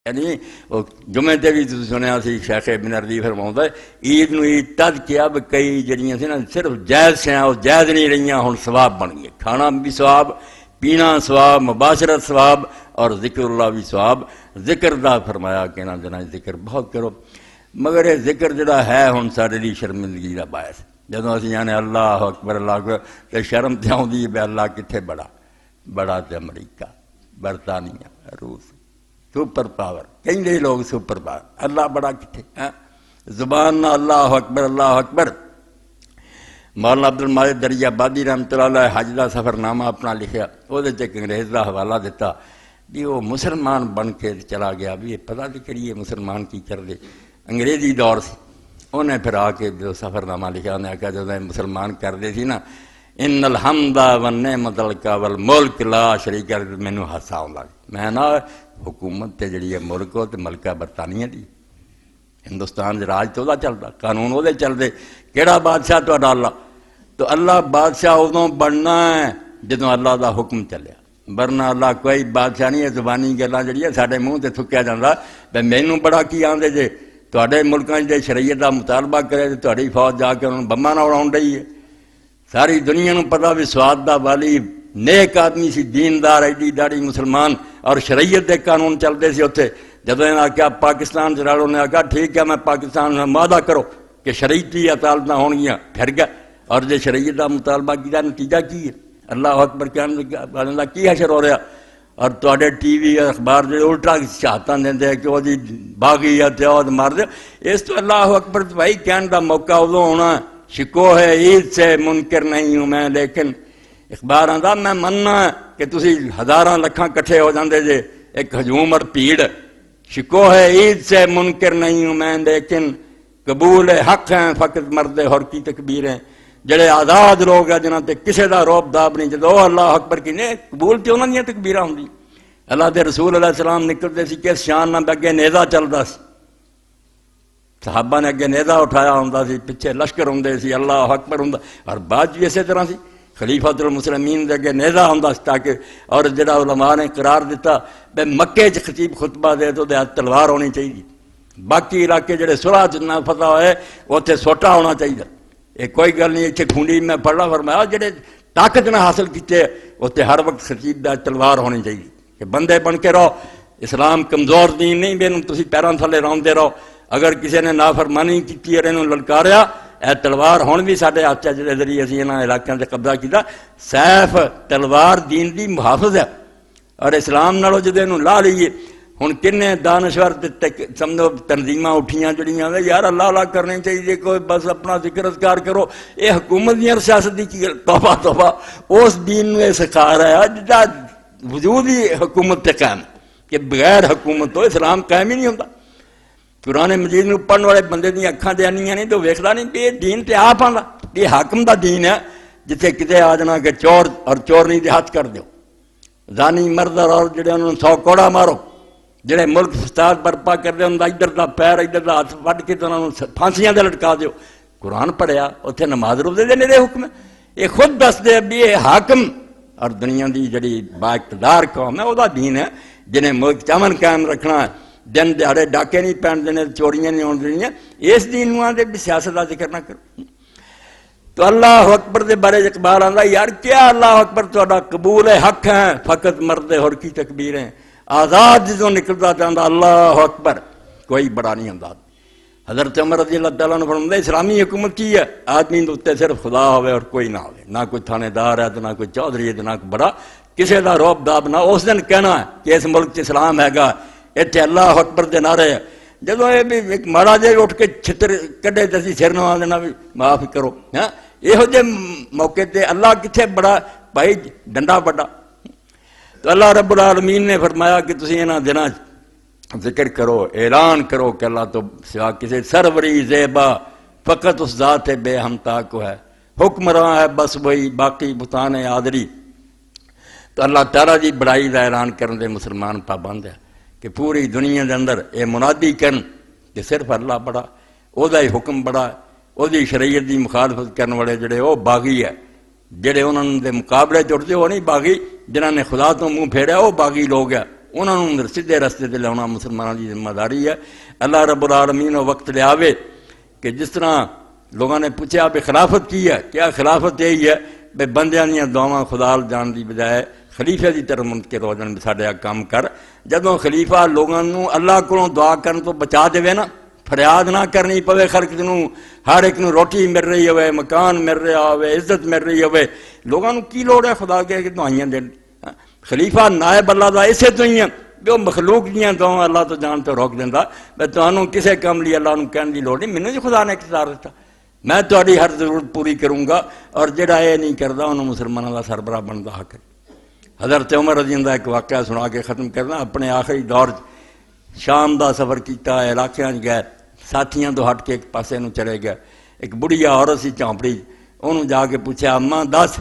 یعنی وہ جمعے تے بھی سنیا سی شیخ ابن عربی فرماؤندا ہے عید نو عید تد کیا بھی کئی جڑیاں سی نا صرف جائز سے وہ جائز نہیں رہیاں ہن ثواب بن گئے، کھانا بھی ثواب، پینا ثواب، مباشرت ثواب اور ذکر اللہ بھی ثواب۔ ذکر دا فرمایا کہ نا جنا ذکر بہت کرو، مگر یہ ذکر جڑا ہے ہن سارے دی شرمندگی دا باعث، جدوں اسی یعنی اللہ اکبر اللہ اکبر تے شرم تے آؤندی ہے اللہ کتھے بڑا تے امریکہ، برطانیہ، روس، سپر پاور کہیں لوگ سپر پاور، اللہ بڑا کتنے زبان نہ اللہ اکبر اللہ اکبر۔ مولانا عبد المالک دریا بادی رحمۃ اللہ علیہ حج کا سفر نامہ اپنا لکھیا، وہ ایک انگریز کا حوالہ دیتا بھی وہ مسلمان بن کے چلا گیا، بھی یہ پتہ نہیں کریے مسلمان کی کر دے، انگریزی دور سے انہیں پھر آ کے جو سفر نامہ لکھا، انہیں آخیا جب مسلمان کرتے سی نا ان الحمد والنعمت لک والملک لا شریک لہ، مینوں ہاسا آਉਂਦਾ میں نا حکومت تے جڑی ہے ملک وہ تے ملکہ برطانیہ دی، ہندوستان دے راج تو دا چلدا، قانون وہ دے چلدے، کیڑا بادشاہ تہاڈا اللہ؟ تو اللہ بادشاہ ادوں بننا ہے جدوں اللہ دا حکم چلیا، ورنہ اللہ کوئی بادشاہ نہیں ہے زبانی گلاں جڑیاں ساڈے منہ تے تھکیا جاندا بے مینوں بڑا کی آندے جے تہاڈے ملکاں دے شریعت دا مطالبہ کرے تے تہاڈی فوج جا کے انہوں بماں نال اڑاؤن ڈئی ہے۔ ساری دنیا نوں پتہ بھی سواد دا والی نیک آدمی سی، دیندار، ایڈی داڑھی مسلمان، اور شریعت دے قانون چلتے سی اتنے۔ جدوں انہیں آخیا پاکستان سے رلو، نے آخیا ٹھیک ہے میں پاکستان میں معاہدہ کرو کہ شریعتی عدالت ہون گیاں، پھر گیا، اور جے شریعت کا مطالبہ کیا نتیجہ کی ہے؟ اللہ اکبر کہنے کا کی حشر ہو رہا، اور تواڈے ٹی وی اخبار جو الٹا شہادتاں دیندے ہیں کہ وہ جی باغی ہے تے وہ مار دے، اس تو اللہ اکبر بھائی کہنے کا موقع ادوں ہونا۔ شکو ہے عید سے منکر نہیں ہوں میں، لیکن اخبار آندا میں مننا ہے کہ تسی ہزاراں لکھاں کٹھے ہو جاندے جے ایک ہجوم اور بھیڑ، شکو ہے عید سے منکر نہیں ہوں میں، لیکن قبول حق ہیں فقط مرد ہور کی تکبیریں، جڑے آزاد لوگ ہیں جنہاں تے کسے دا روب داب نہیں، جدو اللہ اکبر کی نے قبول تے انہاں دیاں تکبیراں ہوندی۔ اللہ دے رسول علیہ السلام نکلتے سی کس شان نال اگے نیزا چلدا سی، صحابہ نے اگے نیزا اٹھایا ہوندا سی، پیچھے لشکر ہوندے سی، اللہ اکبر ہوندا، اور بعد بھی اسی طرح سی خلیفۃ المسلمین دے اگے نیزا ہوندا سی، تاکہ اور جڑا علماء نے قرار دیتا بے مکے چ خطیب خطبہ دے تو دے ہاتھ تلوار ہونی چاہیے، باقی علاقے جڑے صلح چ نہ فتح ہوئے اوتھے سوٹا ہونا چاہیے۔ یہ کوئی گل نہیں، اتنے کھونڈی میں پڑھنا فرمایا جڑے طاقت نہ حاصل کیتے اتنے ہر وقت خطیب دا تلوار ہونی چاہیے کہ بندے بن کے رہو، اسلام کمزور دین نہیں بھی تسی پیراں تھلے روندے رہو، اگر کسی نے نافرمانی کی اور انہوں للکاریا، اے تلوار ہون بھی سارے ہاتھ جڑے ذریعے اسی انہاں علاقوں سے قبضہ کیتا، سیف تلوار دین دی محافظ ہے، اور اسلام نالوں جدے انہوں لا لیے ہن کنے دانشور سمجھو تنظیماں اٹھیاں جڑیاں یار اللہ اللہ کرنے چاہیے، کوئی بس اپنا ذکر اذکار کرو، یہ حکومت دی سیاست دی کی توبہ توبہ اس دین نے سکھا رہا ہے جدا وجود ہی حکومت تے قائم کہ بغیر حکومت تو اسلام قائم ہی نہیں ہوتا۔ قرآن مجید نو پڑھن والے بندے دی اکھاں تے آنیاں نہیں تو ویکھدا نہیں کہ دین تے آپ آندا، یہ حاکم دا دین ہے، جتھے کتے آ جانا کہ چور اور چور نہیں دے ہاتھ کر دیو، زانی مرد اور جڑے انہوں 100 کوڑا مارو، جڑے ملک فساد برپا کر دے انہوں ادھر دا پیر ادھر دا ہاتھ وڈ کے تو انہوں پھانسیاں دے لٹکا دیو۔ قرآن پڑھیا اتنے نماز روزے دے میرے حکم ہے، یہ خود دس دے بھی یہ حاکم اور دنیا دی جڑی با اقتدار قوم ہے وہ دا دین ہے جنہیں ملک چامن قائم رکھنا ہے، دن دیہڑے ڈاکے نہیں پہن دینے، چوریاں نہیں ہون دینیاں، اس دین نو آندے بھی سیاست دا ذکر نہ کرو۔ تو اللہ اکبر دے بارے اقبال آندا یار کیا اللہ اکبر تہاڈا قبول حق ہے فقط مرد ہور کی تکبیریں، آزاد جدوں نکلدا جاندا اللہ اکبر کوئی بڑا نہیں ہوندا۔ حضرت عمر رضی اللہ تعالیٰ عنہ فرماتے اسلامی حکومت کی ہے آدمی دے صرف خدا ہوئے اور کوئی نہ ہوئے، نہ کوئی تھانے دار ہے تو نہ کوئی چودھری ہے تو نہ کوئی بڑا، کسی دا روب داب نہ، اس دن کہنا ہے کہ اس ملک اسلام ہے گا، اتنے اللہ اکبر دے نعرے ہے، جدوں یہ بھی ایک ماڑا جے اٹھ کے چھتر کڈے تے اسی سر نوا دینا بھی معاف کرو، ہاں یہو جے موقع تے اللہ کتنے بڑا بھائی ڈنڈا بڑا۔ تو اللہ رب العالمین نے فرمایا کہ تسی انہاں دناں ذکر کرو، اعلان کرو کہ اللہ تو سوا کسی سروری زیبا فقط اس ذات بے ہمتا کو ہے، حکمراں ہے بس وہی باقی بتان آدری۔ تو اللہ تعالیٰ دی بڑائی دا اعلان کرن دے مسلمان پابند ہے کہ پوری دنیا دے اندر اے منادی کرن کہ صرف اللہ بڑا، او دا ہی حکم بڑا، او دی شریعت دی مخالفت کرن والے جڑے او باغی ہے، جڑے انہوں دے مقابلے جڑتے وہ نہیں باغی، جنہوں نے خدا تو منہ پھیریا وہ باغی لوگ ہے، انہوں نے سیدھے رستے تے لاؤنا مسلمانوں کی ذمہ داری ہے۔ اللہ رب العالمین وقت لے آوے کہ جس طرح لوگوں نے پوچھا بھی خلافت کی ہے، کیا خلافت یہی ہے بے بندیاں دیاں دعاواں خدا جان دی بجائے خلیفے دی طرف منتقل ہو جان، ساڈا کام کر۔ جدوں خلیفہ لوگوں اللہ کو دعا کرن تو بچا دے نا، فریاد نہ کرنی پوے خلق نوں، ہر ایک نوں روٹی مل رہی ہوئے، مکان مل رہا ہوئے، عزت مل رہی ہوئے، لوگوں کی لوڑ ہے خدا کے دعائیاں دین؟ خلیفہ نائب اللہ دا اسے تو ہی ہے جو مخلوق دیاں دعاواں اللہ تو جان تو روک دیندا، میں تانوں کسے کام لیے اللہ نوں کہن دی لوڑ نہیں، مینوں جی خدا نے اختیار دیتا، میں تہاڈی ہر ضرورت پوری کروں گا، اور جڑا یہ نہیں کردا انہوں مسلمانوں دا سربراہ بندا حق ہے۔ حضرت عمر رضی اللہ ایک واقعہ سنا کے ختم کرنا، اپنے آخری دور شام دا سفر کیتا، علاقیاں گئے، ساتھیاں تو ہٹ کے ایک پاسے نوں چلے گئے، ایک بڑھیا عورت سی چانپڑی، انہوں جا کے پوچھا اماں دس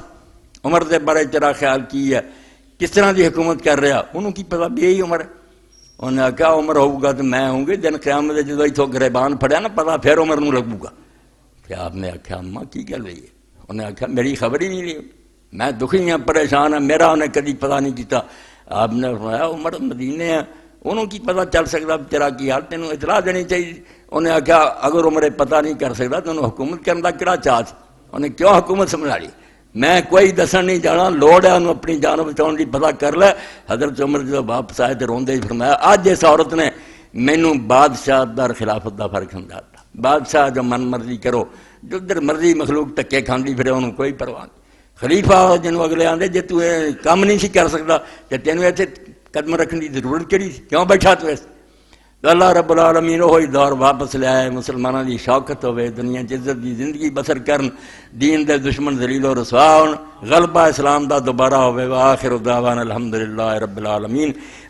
عمر دے بارے تیرا خیال کی ہے، کس طرح دی حکومت کر رہا؟ انہوں کی پتا بھی یہی عمر ہے؟ انہوں نے آخیا عمر ہوگا تو میں ہوں گی، دن قیامت جدو اتوں گریبان پھڑیا نا پتا پھر عمر نوں لگوں گا۔ کہ آپ نے آخیا اماں کی گل ہوئی ہے؟ انہیں آخیا میری خبر ہی نہیں لی، میں دکھی ہاں پریشان ہاں، میرا انہیں کدی پتا نہیں کیتا۔ آپ نے فرمایا عمر مدینے ہیں، انہوں کی پتا چل سکتا تیرا کی حال، تینوں اطلاع دینی چاہیے۔ انہیں آخیا اگر عمر پتا نہیں کر سکتا تو انہوں حکومت کرنے کا کہڑا چاہ سی؟ انہیں کیوں حکومت سنبھالی؟ میں کوئی دسن نہیں جانا، لوڑ ہے انہوں اپنی جان بچاؤ کی پتا کر لے۔ حضرت عمر جب واپس آئے تو روندے فرمایا اج اس عورت نے مینوں بادشاہ دار خلافت دا فرق سمجھاتا، بادشاہ جو من مرضی کرو، جو در مرضی مخلوق ٹکے کھاندی پھرے انہوں کوئی پرواہ نہیں۔ خلیفہ جنوں اگلے آندے جے تو کام نہیں سی کر سکتا تے تینوں ایتھے قدم رکھنے کی ضرورت کیڑی سی؟ کیوں بیٹھا تو اس؟ اللہ رب العالمین وہی دور واپس لے آئے، مسلمانوں کی شوکت ہوئے، دنیا عزت کی زندگی بسر کرن، دین دے دشمن ذلیل و رسوا ہون، غلبہ اسلام دا دوبارہ ہوئے۔ وآخر دعوانا الحمدللہ رب العالمین۔